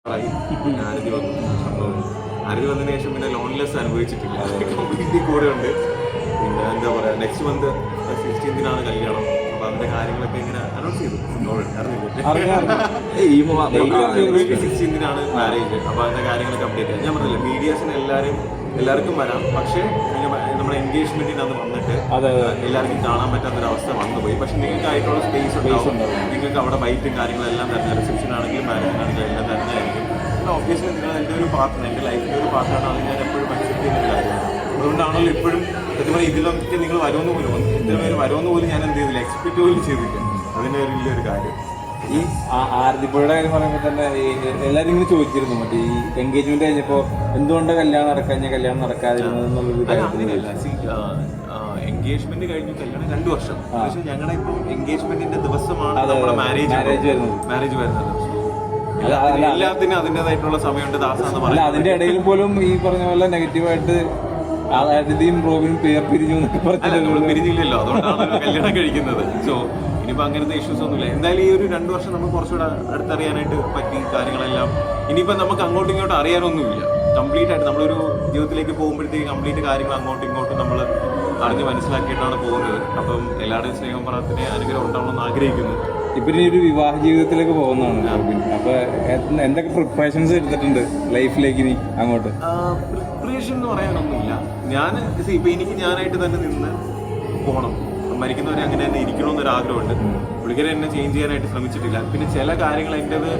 ആരതി വന്നു. സംഭവം ആരതി വന്നതിന് ശേഷം പിന്നെ ലോൺലെസ് അനുഭവിച്ചിട്ടില്ല. കംപ്ലീറ്റ്ലി കൂടെ ഉണ്ട്. പിന്നെ എന്താ പറയുക, നെക്സ്റ്റ് മന്ത് 16th കല്യാണം. അപ്പോൾ അതിൻ്റെ കാര്യങ്ങളൊക്കെ ഇങ്ങനെ അനൗൺസ് ചെയ്തു. അറിഞ്ഞില്ല 16th മാരേജ്. അപ്പോൾ അതിൻ്റെ കാര്യങ്ങളൊക്കെ അപ്ഡേറ്റ് ചെയ്യാം. ഞാൻ പറഞ്ഞില്ല, മീഡിയാസിന് എല്ലാവർക്കും വരാം. പക്ഷേ നമ്മുടെ എൻഗേജ്മെന്റിന് അത് വന്നിട്ട് എല്ലാവർക്കും കാണാൻ പറ്റാത്തൊരവസ്ഥ വന്നുപോയി. പക്ഷെ നിങ്ങൾക്കായിട്ടുള്ള സ്പേസ് ഉണ്ടാവും. നിങ്ങൾക്ക് അവിടെ ബൈറ്റും കാര്യങ്ങളെല്ലാം തന്നെ, റിസപ്ഷൻ ആണെങ്കിലും മാരേജിനാണെങ്കിലും എല്ലാം തന്നെയായിരിക്കും. പിന്നെ ഒബ്വിയസ്ലി നിങ്ങൾ എൻ്റെ ഒരു പാർട്ട്ണർ, എൻ്റെ ലൈഫിൻ്റെ ഒരു പാർട്ട്ണറാണ്. അത് ഞാൻ എപ്പോഴും അക്സെപ്റ്റ് ചെയ്യുന്ന കാര്യമാണ്. അതുകൊണ്ടാണല്ലോ ഇപ്പോഴും സത്യം ഇതിലൊക്കെ നിങ്ങൾ വരുമെന്ന് പോലും, ഇത്ര പേര് വരുമെന്ന് പോലും ഞാൻ എന്ത് ചെയ്തില്ല, എക്സ്പെക്ട് പോലും ചെയ്തില്ല. അതിൻ്റെ ഒരു വലിയൊരു കാര്യം. ഈ ആരതിപ്പുഴയുടെ കാര്യം പറയുമ്പോൾ തന്നെ എല്ലാവരും ഇങ്ങനെ ചോദിച്ചിരുന്നു, മറ്റേ ഈ എൻഗേജ്മെന്റ് കഴിഞ്ഞപ്പോൾ എന്തുകൊണ്ടാണ് കല്യാണം നടക്കാതിരുന്നത് എന്നുള്ളത്. എൻഗേജ്മെന്റ് കഴിഞ്ഞു കല്യാണം 2 വർഷം. പക്ഷേ ഞങ്ങളുടെ ഇപ്പം എൻഗേജ്മെന്റിന്റെ ദിവസമാണ് നമ്മുടെ മാരേജ് വരുന്നത്. എല്ലാത്തിനും അതിൻ്റെതായിട്ടുള്ള സമയമുണ്ട്. ദാസാന്ന് പറയാം. അതിന്റെ ഇടയിൽ പോലും ഈ പറഞ്ഞ പോലെ നെഗറ്റീവായിട്ട് ആരതിയും റോബിനും പിരിഞ്ഞു പിരിഞ്ഞില്ലല്ലോ, അതുകൊണ്ടാണ് കല്യാണം കഴിക്കുന്നത്. സോ ഇനിയിപ്പോൾ അങ്ങനത്തെ ഇഷ്യൂസ് ഒന്നുമില്ല. എന്തായാലും ഈ ഒരു 2 വർഷം നമുക്ക് കുറച്ചുകൂടെ അടുത്തറിയാനായിട്ട് പറ്റി കാര്യങ്ങളെല്ലാം. ഇനിയിപ്പോൾ നമുക്ക് അങ്ങോട്ടും ഇങ്ങോട്ടും അറിയാനൊന്നുമില്ല. കംപ്ലീറ്റ് ആയിട്ട് നമ്മളൊരു ജീവിതത്തിലേക്ക് പോകുമ്പോഴത്തേക്ക് കംപ്ലീറ്റ് കാര്യങ്ങൾ അങ്ങോട്ടും ഇങ്ങോട്ടും നമ്മൾ അറിഞ്ഞ് മനസ്സിലാക്കിയിട്ടാണ് പോകുന്നത്. അപ്പം എല്ലാവരുടെയും സ്നേഹം പ്രാർത്ഥനയെ അനുഗ്രഹം ഉണ്ടാവണമെന്ന് ആഗ്രഹിക്കുന്നു. ഇപ്പം ഇനി ഒരു വിവാഹ ജീവിതത്തിലേക്ക് പോകുന്നതാണ് റോബിൻ. അപ്പോൾ എന്തൊക്കെ പ്രിപ്പറേഷൻസ് എടുത്തിട്ടുണ്ട് ലൈഫിലേക്ക് ഇനി അങ്ങോട്ട്? പ്രിപ്പറേഷൻ എന്ന് പറയാനൊന്നുമില്ല. ഞാൻ ഇപ്പം എനിക്ക് ഞാനായിട്ട് തന്നെ നിന്ന് പോകണം. മരിക്കുന്നവരെ അങ്ങനെ തന്നെ ഇരിക്കണമെന്നൊരു ആഗ്രഹമുണ്ട്. പുള്ളിക്കാരെ എന്നെ ചേഞ്ച് ചെയ്യാനായിട്ട് ശ്രമിച്ചിട്ടില്ല. പിന്നെ ചില കാര്യങ്ങൾ എൻ്റെത്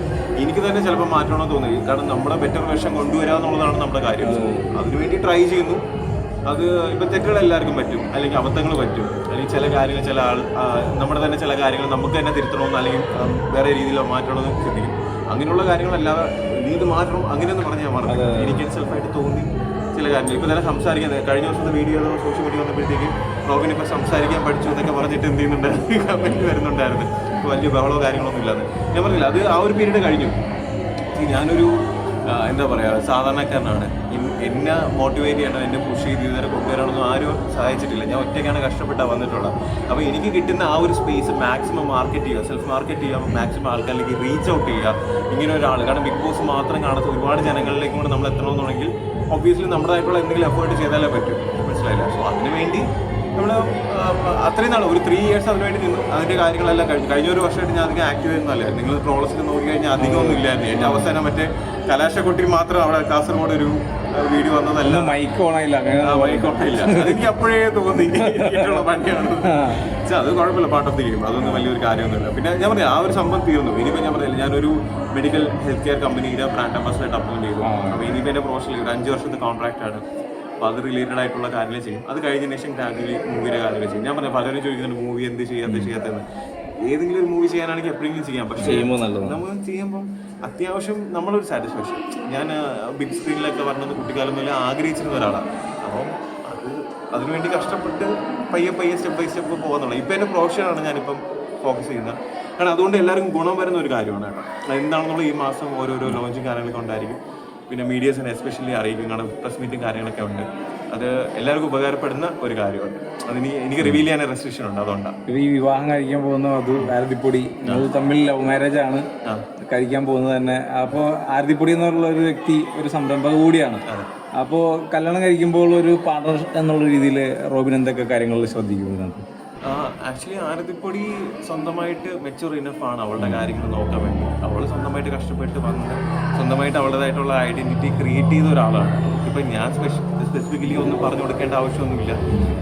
എനിക്ക് തന്നെ ചിലപ്പോൾ മാറ്റണമെന്ന് തോന്നി. കാരണം നമ്മുടെ ബെറ്റർ വേഷം കൊണ്ടുവരിക എന്നുള്ളതാണ് നമ്മുടെ കാര്യം. അതിനുവേണ്ടി ട്രൈ ചെയ്യുന്നു. അത് ഇപ്പം തെറ്റുകൾ എല്ലാവർക്കും പറ്റും, അല്ലെങ്കിൽ അബദ്ധങ്ങൾ പറ്റും, അല്ലെങ്കിൽ ചില കാര്യങ്ങൾ നമ്മുടെ തന്നെ ചില കാര്യങ്ങൾ നമുക്ക് തന്നെ തിരുത്തണമെന്ന് അല്ലെങ്കിൽ വേറെ രീതിയിൽ മാറ്റണമെന്ന് ചിന്തിക്കും. അങ്ങനെയുള്ള കാര്യങ്ങളല്ലാതെ നീ ഇത് മാറ്റണം അങ്ങനെയൊന്നും പറഞ്ഞാൽ പറഞ്ഞു. എനിക്ക് സെൽഫായിട്ട് തോന്നി ചില കാര്യങ്ങൾ. ഇപ്പം തന്നെ സംസാരിക്കുന്നത് കഴിഞ്ഞ ദിവസത്തെ വീഡിയോ സോഷ്യൽ മീഡിയ വന്നപ്പോഴത്തേക്ക് റോബിൻ ഇപ്പം സംസാരിക്കാൻ പഠിച്ചു എന്നൊക്കെ പറഞ്ഞിട്ട് എന്ത് ചെയ്യുന്നുണ്ടായിരുന്നു, കമൻറ്റ് വരുന്നുണ്ടായിരുന്നു. ഇപ്പോൾ വലിയ ബഹളോ കാര്യങ്ങളൊന്നും ഇല്ലാതെ ഞാൻ പറഞ്ഞില്ല. അത് ആ ഒരു പീരീഡ് കഴിഞ്ഞു. ഞാനൊരു എന്താ പറയുക, സാധാരണക്കാരനാണ്. എന്നെ മോട്ടിവേറ്റ് ചെയ്യണം, എന്നെ പുഷ് ചെയ്ത് ഇതുവരെ കൊണ്ടുവരാനൊന്നും ആരും സഹായിച്ചിട്ടില്ല. ഞാൻ ഒറ്റയ്ക്കാണ് കഷ്ടപ്പെട്ടാണ് വന്നിട്ടുള്ളത്. അപ്പോൾ എനിക്ക് കിട്ടുന്ന ആ ഒരു സ്പേസ് മാക്സിമം മാർക്കറ്റ് ചെയ്യുക, സെൽഫ് മാർക്കറ്റ് ചെയ്യുക, മാക്സിമം ആൾക്കാരിലേക്ക് റീച്ച് ഔട്ട് ചെയ്യുക. ഇങ്ങനെ ഒരാൾ, കാരണം ബിഗ് ബോസ് മാത്രം കാണാത്ത ഒരുപാട് ജനങ്ങളിലേക്കും കൂടെ നമ്മൾ എത്തണമെന്നുണ്ടെങ്കിൽ ഒബ്വിയസ്ലി നമ്മുടേതായിട്ടുള്ള എന്തെങ്കിലും എഫേർട്ട് ചെയ്താലേ പറ്റും. മനസ്സിലായില്ല? സോ അതിനുവേണ്ടി നമ്മൾ അത്രയും നാൾ ഒരു 3 years അതിനുവേണ്ടി നിന്നു. അതിൻ്റെ കാര്യങ്ങളെല്ലാം കഴിഞ്ഞ ഒരു വർഷമായിട്ട് ഞാൻ അധികം ആക്റ്റീവ് ആയിരുന്നല്ല. നിങ്ങൾ ട്രോൾസിൽ നോക്കി കഴിഞ്ഞാൽ അധികമൊന്നും ഇല്ലായിരുന്നു. ഏറ്റവും അവസാനം മറ്റേ കലാശക്കൊട്ടി മാത്രം അവിടെ കാസർഗോഡ് ഒരു വീഡിയോ വന്നതല്ല. മൈക്ക് ഓണയില്ല, മൈക്ക് ഓണയില്ല. അതെനിക്ക് അപ്പോഴേ തോന്നി എനിക്കുള്ള പണിയാണ്. പക്ഷേ അത് കുഴപ്പമില്ല, പാർട്ട് ഓഫ് ദി ഗെയിം. അതൊന്നും വലിയൊരു കാര്യമൊന്നുമില്ല. പിന്നെ ഞാൻ പറയാം, ആ ഒരു സംഭവം തീർന്നു. ഇനിയിപ്പോൾ ഞാൻ പറഞ്ഞില്ല, ഞാനൊരു മെഡിക്കൽ ഹെൽത്ത് കെയർ കമ്പനിയുടെ ബ്രാൻഡ് അംബാസിഡറായിട്ട് അപ്പോയിന്റ് ചെയ്തു. അപ്പോൾ ഇനിയിപ്പോൾ എൻ്റെ പ്രൊഫഷണൽ ഒരു 5 വർഷത്തെ കോൺട്രാക്റ്റാണ്. അപ്പോൾ അത് റിലേറ്റഡ് ആയിട്ടുള്ള കാര്യങ്ങൾ ചെയ്യും. അത് കഴിഞ്ഞതിന് ശേഷം ഗ്രാജുവലി മൂവിയുടെ കാര്യങ്ങൾ ചെയ്യും. ഞാൻ പറഞ്ഞു, പലരും ചോദിക്കുന്നുണ്ട് മൂവി എന്ത് ചെയ്യാത്തതെന്ന്. ഏതെങ്കിലും ഒരു മൂവി ചെയ്യാനാണെങ്കിൽ എപ്പോഴെങ്കിലും ചെയ്യാം. പക്ഷേ നമ്മൾ ചെയ്യുമ്പോൾ അത്യാവശ്യം നമ്മളൊരു സാറ്റിസ്ഫാക്ഷൻ. ഞാൻ ബിഗ് സ്ക്രീനിലൊക്കെ പറഞ്ഞത് കുട്ടിക്കാലം മുതലേ ആഗ്രഹിച്ചിരുന്ന ഒരാളാണ്. അപ്പം അതിനുവേണ്ടി കഷ്ടപ്പെട്ട് പയ്യെ സ്റ്റെപ്പ് ബൈ സ്റ്റെപ്പ് പോകുന്നുള്ളൂ. ഇപ്പം എൻ്റെ പ്രൊഫഷനാണ് ഞാനിപ്പം ഫോക്കസ് ചെയ്യുന്നത്. കാരണം അതുകൊണ്ട് എല്ലാവർക്കും ഗുണം വരുന്ന ഒരു കാര്യമാണ് കേട്ടോ. എന്താണെന്നുള്ള ഈ മാസം ഓരോരോ ലോഞ്ചും കാര്യങ്ങളൊക്കെ ഉണ്ടായിരിക്കും. പിന്നെ മീഡിയസിനെ എസ്പെഷ്യലി അറിയിക്കും. കാരണം പ്രസ് മീറ്റും കാര്യങ്ങളൊക്കെ ഉണ്ട്. അത് എല്ലാവർക്കും ഉപകാരപ്പെടുന്ന ഒരു കാര്യമാണ്. അതിന് എനിക്ക് റിവീൽ ചെയ്യാൻ റെസ്ട്രിക്ഷൻ ഉണ്ട്. അതുകൊണ്ടാണ് ഈ വിവാഹം കഴിക്കാൻ പോകുന്ന അത് ആരതിപ്പൊടി തമ്മിൽ ലവ് മാരേജ് ആണ് കഴിക്കാൻ പോകുന്നത് തന്നെ. അപ്പോൾ ആരതിപ്പൊടി എന്നുള്ള ഒരു വ്യക്തി ഒരു സംരംഭക കൂടിയാണ്. അപ്പോൾ കല്യാണം കഴിക്കുമ്പോൾ ഒരു പാർട്ണർ എന്നുള്ള രീതിയിൽ റോബിൻ എന്തൊക്കെ കാര്യങ്ങളിൽ ശ്രദ്ധിക്കുന്നത്? ആക്ച്വലി ആരതിപ്പൊടി സ്വന്തമായിട്ട് മെച്യൂർ ഇനഫാണ് അവളുടെ കാര്യങ്ങൾ നോക്കാൻ വേണ്ടി. അവൾ സ്വന്തമായിട്ട് കഷ്ടപ്പെട്ട് വന്ന് സ്വന്തമായിട്ട് അവളുടേതായിട്ടുള്ള ഐഡൻറ്റിറ്റി ക്രിയേറ്റ് ചെയ്ത ഒരാളാണ്. ഇപ്പം ഞാൻ സ്പെസിഫിക്കലി ഒന്നും പറഞ്ഞു കൊടുക്കേണ്ട ആവശ്യമൊന്നുമില്ല.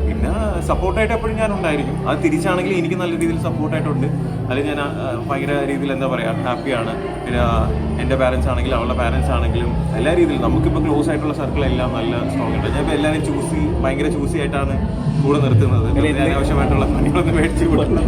പിന്നെ സപ്പോർട്ടായിട്ട് എപ്പോഴും ഞാൻ ഉണ്ടായിരിക്കും. അത് തിരിച്ചാണെങ്കിൽ എനിക്ക് നല്ല രീതിയിൽ സപ്പോർട്ടായിട്ടുണ്ട്. അതിൽ ഞാൻ ഭയങ്കര രീതിയിൽ എന്താ പറയുക, ഹാപ്പിയാണ്. പിന്നെ എൻ്റെ പാരൻസ് ആണെങ്കിലും അവളുടെ പാരൻസ് ആണെങ്കിലും എല്ലാ രീതിയിലും നമുക്കിപ്പോൾ ക്ലോസ് ആയിട്ടുള്ള സർക്കിളെല്ലാം നല്ല സ്ട്രോങ് ഉണ്ട്. ഞാൻ ഇപ്പോൾ എല്ലാവരും ഭയങ്കര ചൂസി ആയിട്ടാണ് കൂടെ നിർത്തുന്നത്. അനാവശ്യമായിട്ടുള്ള പണികളൊന്നും മേടിച്ച് കൊടുക്കണം.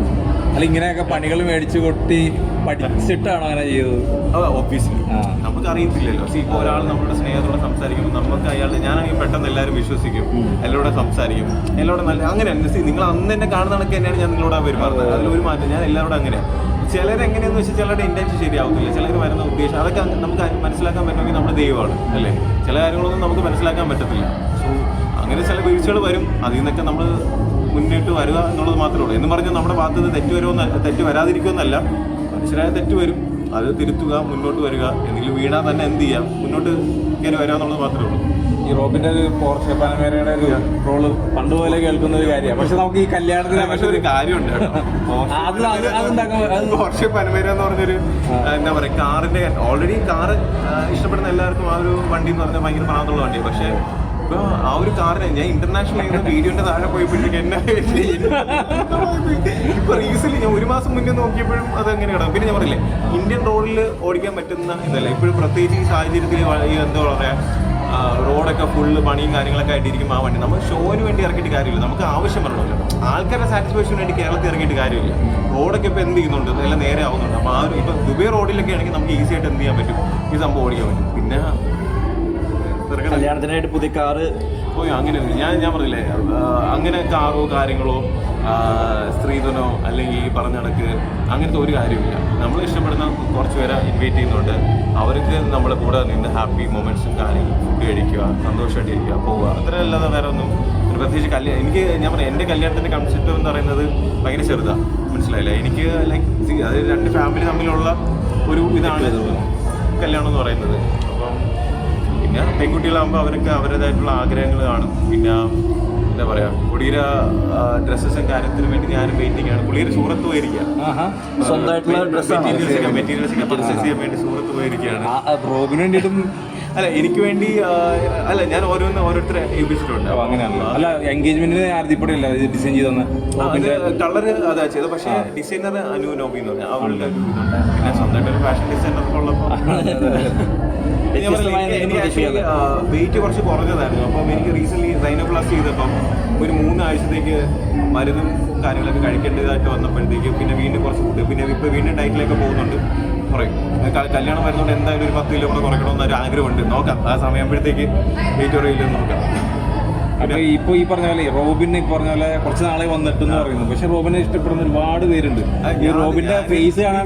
അല്ല, ഇങ്ങനെയൊക്കെ പണികൾ മേടിച്ചു കൊട്ടി പഠിച്ചിട്ടാണോ അങ്ങനെ ചെയ്തത്? ഒബ്വിയസ്ലി നമുക്ക് അറിയത്തില്ലല്ലോ. ഇപ്പോൾ ഒരാൾ നമ്മുടെ സ്നേഹത്തോടെ സംസാരിക്കുമ്പോൾ നമുക്ക് ഞാനാണെങ്കിൽ പെട്ടെന്ന് എല്ലാവരും വിശ്വസിക്കും, എല്ലാവരോടെ സംസാരിക്കും, എല്ലാവരോടെ നല്ല അങ്ങനെ. നിങ്ങൾ അന്ന് എന്നെ കാണുന്ന കണക്ക് തന്നെയാണ് ഞാൻ നിങ്ങളോട് പെരുമാറുന്നത്. അതിലൊരു മാറ്റം. ഞാൻ എല്ലാവരോടും അങ്ങനെയാണ്. ചിലരെങ്ങനെയെന്ന് വെച്ചാൽ ചിലരുടെ ഇൻറ്റൻഷൻ ശരിയാവുന്നില്ല. ചിലർ വരുന്ന ഉദ്ദേശം അതൊക്കെ നമുക്ക് മനസ്സിലാക്കാൻ പറ്റുമെങ്കിൽ നമ്മുടെ ദൈവമാണ് അല്ലേ. ചില കാര്യങ്ങളൊന്നും നമുക്ക് മനസ്സിലാക്കാൻ പറ്റത്തില്ല. സോ അങ്ങനെ ചില വീഴ്ചകൾ വരും. അതിൽ നിന്നൊക്കെ നമ്മൾ മുന്നിട്ട് വരിക എന്നുള്ളത് മാത്രമേ ഉള്ളൂ. എന്ന് പറഞ്ഞാൽ നമ്മുടെ ഭാഗത്ത് നിന്ന് തെറ്റ് വരാതിരിക്കുമെന്നല്ല. മനുഷ്യരായ തെറ്റ് വരും. അത് തിരുത്തുക, മുന്നോട്ട് വരിക. എന്തെങ്കിലും വീണാൽ തന്നെ എന്ത് ചെയ്യാം, മുന്നോട്ട് കയറി വരാന്നുള്ളത് മാത്രമേ ഉള്ളൂ. ഈ റോബിന്റെ ഒരു പോർഷെ പനമേരയുടെ ഒരു റോള് പണ്ട് പോലെ കേൾക്കുന്ന ഒരു കാര്യമാണ്. പക്ഷെ നമുക്ക് ഈ കല്യാണത്തിന് പക്ഷെ ഒരു കാര്യമുണ്ട് പോർഷെ പനമേര എന്ന് പറഞ്ഞൊരു എന്താ പറയാ, കാറിന്റെ ഓൾറെഡി കാറ് ഇഷ്ടപ്പെടുന്ന എല്ലാവർക്കും ആ ഒരു വണ്ടി എന്ന് പറഞ്ഞാൽ ഭയങ്കര പ്രാന്തമുള്ള വണ്ടിയാണ്. പക്ഷെ ഇപ്പൊ ആ ഒരു കാറിന് ഞാൻ ഇന്റർനാഷണൽ വീഡിയോന്റെ താഴെ പോയപ്പോഴത്തേക്ക് എന്നെ ഇപ്പൊ റീസെന്റ് ഞാൻ 1 മാസം മുന്നേ നോക്കിയപ്പോഴും അത് എങ്ങനെ കിടക്കും. പിന്നെ ഞാൻ പറയില്ലേ, ഇന്ത്യൻ റോഡിൽ ഓടിക്കാൻ പറ്റുന്ന ഇതല്ല ഇപ്പോഴും, പ്രത്യേകിച്ച് ഈ സാഹചര്യത്തിൽ എന്താ പറയാ, റോഡൊക്കെ ഫുള്ള് പണിയും കാര്യങ്ങളൊക്കെ ആയിട്ടിരിക്കും. ആ വണ്ടി നമ്മൾ ഷോന് വേണ്ടി ഇറക്കിയിട്ട് കാര്യമില്ല, നമുക്ക് ആവശ്യം വരണമല്ലോ. ആൾക്കാരുടെ സാറ്റിസ്ഫാക്ഷന് വേണ്ടി കേരളത്തിൽ ഇറക്കിയിട്ട് കാര്യമില്ല. റോഡൊക്കെ ഇപ്പോൾ എന്ത് ചെയ്യുന്നുണ്ട്, എല്ലാം നേരെ ആവുന്നുണ്ട്. അപ്പോൾ ആ ഒരു ഇപ്പം ദുബൈ റോഡിലൊക്കെ ആണെങ്കിൽ നമുക്ക് ഈസി ആയിട്ട് എന്ത് ചെയ്യാൻ പറ്റും, ഈ സംഭവം ഓടിക്കാൻ പറ്റും. പിന്നെ കല്യാണത്തിനായിട്ട് പുതിയ കാറ് പോയി അങ്ങനെ ഞാൻ പറഞ്ഞില്ലേ, അങ്ങനെ കാറോ കാര്യങ്ങളോ സ്ത്രീധനോ അല്ലെങ്കിൽ ഈ പറഞ്ഞ കണക്ക് അങ്ങനത്തെ ഒരു കാര്യമില്ല. നമ്മൾ ഇഷ്ടപ്പെടുന്ന കുറച്ച് പേരെ ഇൻവൈറ്റ് ചെയ്യുന്നുണ്ട്. അവർക്ക് നമ്മുടെ കൂടെ നിന്ന് ഹാപ്പി മൊമെന്റ്സും കാര്യങ്ങളും ഫുഡ് കഴിക്കുക, സന്തോഷമായിട്ട് ഇരിക്കുക, പോവുക, അത്രയല്ലാതെ വേറെ ഒന്നും. പ്രത്യേകിച്ച് എനിക്ക് ഞാൻ പറയാം, എൻ്റെ കല്യാണത്തിൻ്റെ കൺസെപ്റ്റ് എന്ന് പറയുന്നത് ഭയങ്കര ചെറുതാണ്, മനസ്സിലായില്ല. എനിക്ക് ലൈക്ക് അത് 2 ഫാമിലി തമ്മിലുള്ള ഒരു ഇതാണ് കല്യാണം എന്ന് പറയുന്നത്. അപ്പം പിന്നെ പെൺകുട്ടികളാകുമ്പോൾ അവർക്ക് അവരുടേതായിട്ടുള്ള ആഗ്രഹങ്ങൾ കാണും. പിന്നെ എന്താ പറയാ, പുള്ളിയുടെ ഡ്രസ്സസും കാര്യത്തിനും വേണ്ടി ഞാനും വെയിറ്റിംഗ് ആണ്. പുള്ളിയുടെ സൂറത്ത് പോയിരിക്കുകയാണ്, സ്വന്തമായിട്ടുള്ള മെറ്റീരിയൽസ് ഒക്കെ പർച്ചേസ് ചെയ്യാൻ വേണ്ടി സൂറത്ത് പോയിരിക്കുകയാണ്. റോബിന് വേണ്ടിയിട്ടും അല്ല, എനിക്ക് വേണ്ടി അല്ല, ഞാൻ ഓരോരുത്തരെ ഏൽപ്പിച്ചിട്ടുണ്ട്. അങ്ങനെയാണല്ലോ. അല്ല, എൻഗേജ്മെന്റിന് ആർത്തിപ്പടിയല്ല ഡിസൈൻ ചെയ്ത് കളറ് അതാ ചെയ്തത്. പക്ഷേ ഡിസൈനർ അനു നോബി എന്ന് പറഞ്ഞാൽ അവളുടെ ഇതുണ്ട്. പിന്നെ സ്വന്തമായിട്ട് ഒരു ഫാഷൻ ഡിസൈനർ ഉള്ളപ്പോൾ എനിക്ക് വെയിറ്റ് കുറച്ച് കുറഞ്ഞതായിരുന്നു. അപ്പം എനിക്ക് റീസെന്റ് റൈനോപ്ലാസ്റ്റി ചെയ്തപ്പം ഒരു 3 ആഴ്ചത്തേക്ക് മരുന്നും കാര്യങ്ങളൊക്കെ കഴിക്കേണ്ടതായിട്ട് വന്നപ്പോഴത്തേക്ക് പിന്നെ വീണ്ടും കുറച്ച് ഫുഡ്, പിന്നെ ഇപ്പോൾ വീണ്ടും ഡയറ്റിലേക്ക് പോകുന്നുണ്ട്. കുറയും. കല്യാണം വരുന്നതുകൊണ്ട് എന്തായാലും ഒരു 10 കിലോ കൂടെ കുറയ്ക്കണമെന്നൊരു ആഗ്രഹമുണ്ട്. നോക്കാം, ആ സമയമ്പോഴത്തേക്ക് വെയിറ്റ് കുറയില്ലെന്ന് നോക്കാം. അപ്പൊ ഇപ്പൊ ഈ പറഞ്ഞ പോലെ റോബിന് പറഞ്ഞ പോലെ കുറച്ച് നാളെ വന്നിട്ടെന്ന് പറയുന്നു. പക്ഷെ റോബിനെ ഇഷ്ടപ്പെടുന്ന ഒരുപാട് പേരുണ്ട്. ഈ റോബിന്റെ ഫേസ് കാണാൻ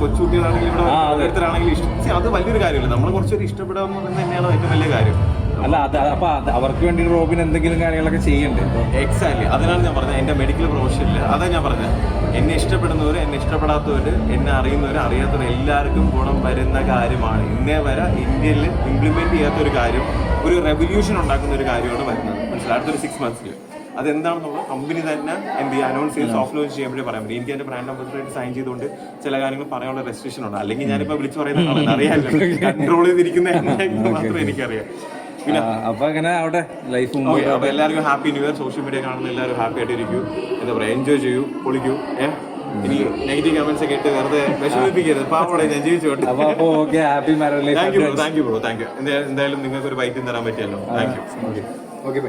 കൊച്ചുകുട്ടികളാണെങ്കിലും ഇവിടെ ഓരോരുത്തരാണെങ്കിലും അത് വലിയൊരു കാര്യമില്ല. നമ്മൾ കുറച്ചൊരു ഇഷ്ടപ്പെടുക എന്ന് പറയുന്നത് തന്നെയാണ് ഏറ്റവും വലിയ കാര്യം. അല്ല, അപ്പൊ അവർക്ക് വേണ്ടി റോബിൻ എന്തെങ്കിലും കാര്യങ്ങളൊക്കെ ചെയ്യണ്ടേ? എക്സാക്ട്ലി, അതിനാണ് ഞാൻ പറഞ്ഞത്. എൻ്റെ മെഡിക്കൽ പ്രൊഫഷനിൽ അതാ ഞാൻ പറഞ്ഞത്, എന്നെ ഇഷ്ടപ്പെടുന്നവർ, എന്നെ ഇഷ്ടപ്പെടാത്തവർ, എന്നെ അറിയുന്നവർ, അറിയാത്തവർ എല്ലാവർക്കും ഗുണം വരുന്ന കാര്യമാണ്. ഇന്നേ വരെ ഇന്ത്യയിൽ ഇംപ്ലിമെന്റ് ചെയ്യാത്തൊരു കാര്യം, ഒരു റെവല്യൂഷൻ ഉണ്ടാക്കുന്ന ഒരു കാര്യമാണ് വരുന്നത്. മനസ്സിലായി, അടുത്തൊരു 6 മന്ത്സിൽ അതെന്താണെന്നുള്ള കമ്പനി തന്നെ എന്ത് ചെയ്യുക, അനൗൺസ് ചെയ്ത് സോഫ്റ്റ് ലോഞ്ച് ചെയ്യുമ്പോഴേ പറയാൻ പറ്റും. എനിക്ക് എൻ്റെ ബ്രാൻഡ് അംബാസിഡറായിട്ട് സൈൻ ചെയ്തുകൊണ്ട് ചില കാര്യങ്ങൾ പറയാനുള്ള റെസ്ട്രിക്ഷൻ ഉണ്ട്. അല്ലെങ്കിൽ ഞാനിപ്പോൾ വിളിച്ച് പറയുന്ന അറിയാമല്ലോ, കൺട്രോൾ ചെയ്തിരിക്കുന്ന മാത്രമേ എനിക്കറിയാം. അപ്പൊ അങ്ങനെ അവിടെ ലൈഫ്. അപ്പൊ എല്ലാവർക്കും happy new year. Social media കാണുന്ന എല്ലാവരും ഹാപ്പി ആയിട്ട് ഇരിക്കൂ, എന്താ പറയാ, എൻജോയ് ചെയ്യൂ, പൊളിക്കൂ. ഇനി നെഗറ്റീവ് കമന്റ്സ് ഒക്കെ ഇട്ട് വെറുതെ വിഷമിപ്പിക്കരുത്. പാവോടെ ഞാൻ ജീവിച്ചോട്ടെ. Thank you bro, thank you. എന്തായാലും നിങ്ങൾക്ക് ഒരു ബൈറ്റ് തരാൻ പറ്റിയല്ലോ. Thank you. ഓക്കെ.